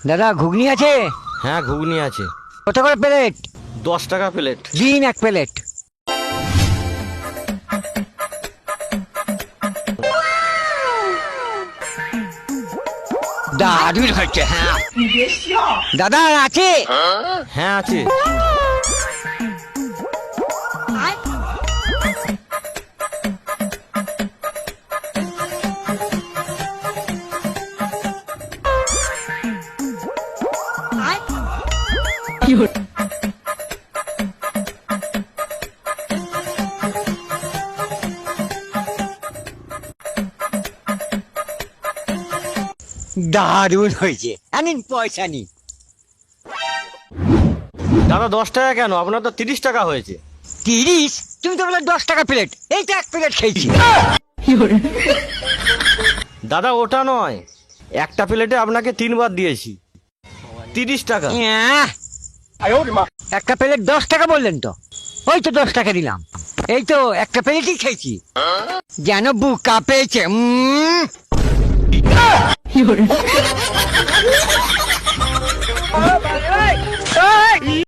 দাদা ঘুগনি আছে? হ্যাঁ ঘুগনি আছে। কত করে প্লেট? 10 টাকা প্লেট। দিন 1 প্লেট। দারুণ হয়েছে। হ্যাঁ দাদা আছে? হ্যাঁ আছে। দারুণ হয়েছে, আনিন পয়সা নিন। দাদা 10 টাকা কেন? আপনার তো 30 টাকা হয়েছে। 30? তুমি তো বলে 10 টাকা প্লেট, এই তো 1 প্লেট খেয়েছি। দাদা ওটা নয়, একটা প্লেটে আপনাকে 3 বার দিয়েছি, 30 টাকা। একটা প্লেট 10 টাকা বললেন তো, ওই তো 10 টাকা দিলাম। এই তো একটা প্লেটই খেয়েছি, যেন বুক কাঁপেছে।